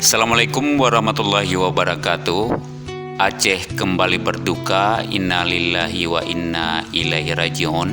Assalamualaikum warahmatullahi wabarakatuh. Aceh kembali berduka, innalillahi wa inna ilaihi rajiun.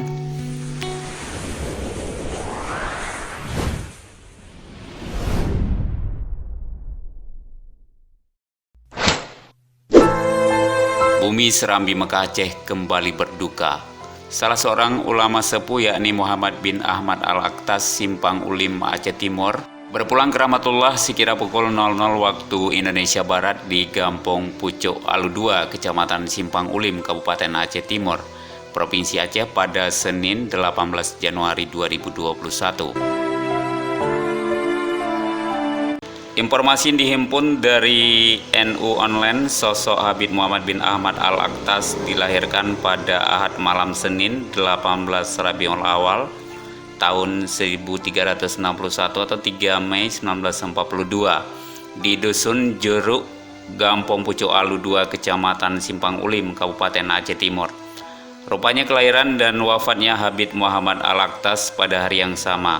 Bumi Serambi Mekah Aceh kembali berduka. Salah seorang ulama sepuh yakni Muhammad bin Ahmad Al-Aktas Simpang Ulim Aceh Timur berpulang ke rahmatullah sekira pukul 00 waktu Indonesia Barat di Gampong Pucuk Alu 2, Kecamatan Simpang Ulim, Kabupaten Aceh Timur, Provinsi Aceh pada Senin 18 Januari 2021. Informasi dihimpun dari NU Online. Sosok Habib Muhammad bin Ahmad Al-Aktas dilahirkan pada Ahad malam Senin 18 Rabiul Awal tahun 1361 atau 3 Mei 1942 di Dusun Jeruk, Gampong Pucuk Alu 2, Kecamatan Simpang Ulim, Kabupaten Aceh Timur. Rupanya kelahiran dan wafatnya Habib Muhammad Al-Aktas pada hari yang sama.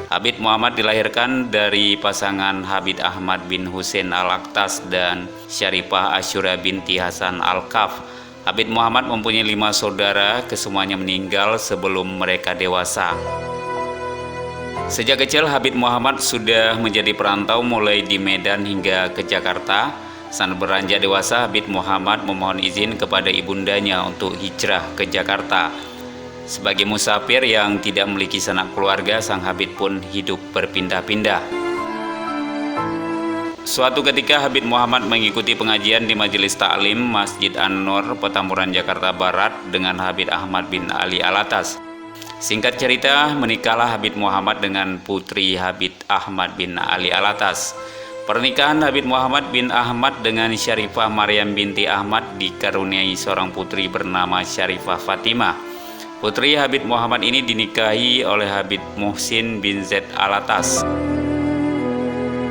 Habib Muhammad dilahirkan dari pasangan Habib Ahmad bin Husein Al-Aktas dan Syarifah Asyura binti Hasan Al-Kaf. Habib Muhammad mempunyai 5 saudara, kesemuanya meninggal sebelum mereka dewasa. Sejak kecil Habib Muhammad sudah menjadi perantau mulai di Medan hingga ke Jakarta. Saat beranjak dewasa, Habib Muhammad memohon izin kepada ibundanya untuk hijrah ke Jakarta. Sebagai musafir yang tidak memiliki sanak keluarga, sang Habib pun hidup berpindah-pindah. Suatu ketika Habib Muhammad mengikuti pengajian di Majelis Ta'lim Masjid An-Nur, Petamburan, Jakarta Barat dengan Habib Ahmad bin Ali Alatas. Singkat cerita, menikahlah Habib Muhammad dengan putri Habib Ahmad bin Ali Alatas. Pernikahan Habib Muhammad bin Ahmad dengan Syarifah Maryam binti Ahmad dikaruniai seorang putri bernama Syarifah Fatimah. Putri Habib Muhammad ini dinikahi oleh Habib Muhsin bin Zaid Alatas.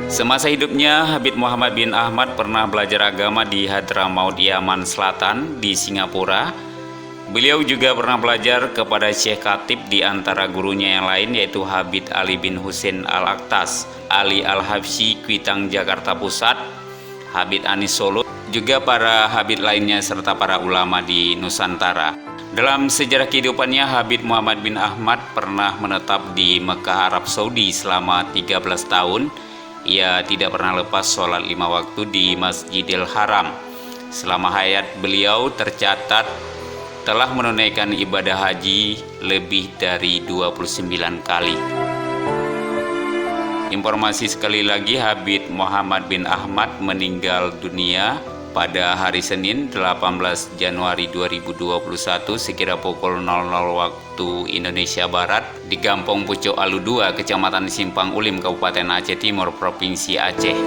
Semasa hidupnya, Habib Muhammad bin Ahmad pernah belajar agama di Hadramaut, Yaman Selatan di Singapura. Beliau juga pernah belajar kepada Syekh Khatib di antara gurunya yang lain yaitu Habib Ali bin Husein Al-Aktas, Ali Al-Habsyi Kuitang Jakarta Pusat, Habib Anis Solo, juga para Habib lainnya serta para ulama di Nusantara. Dalam sejarah kehidupannya, Habib Muhammad bin Ahmad pernah menetap di Mekah, Arab Saudi selama 13 tahun. Ia tidak pernah lepas sholat 5 waktu di Masjidil Haram. Selama hayat beliau tercatat telah menunaikan ibadah haji lebih dari 29 kali. Informasi sekali lagi, Habib Muhammad bin Ahmad meninggal dunia pada hari Senin 18 Januari 2021 sekira pukul 00 waktu Indonesia Barat di Gampong Pucuk Alu 2, Kecamatan Simpang Ulim, Kabupaten Aceh Timur, Provinsi Aceh.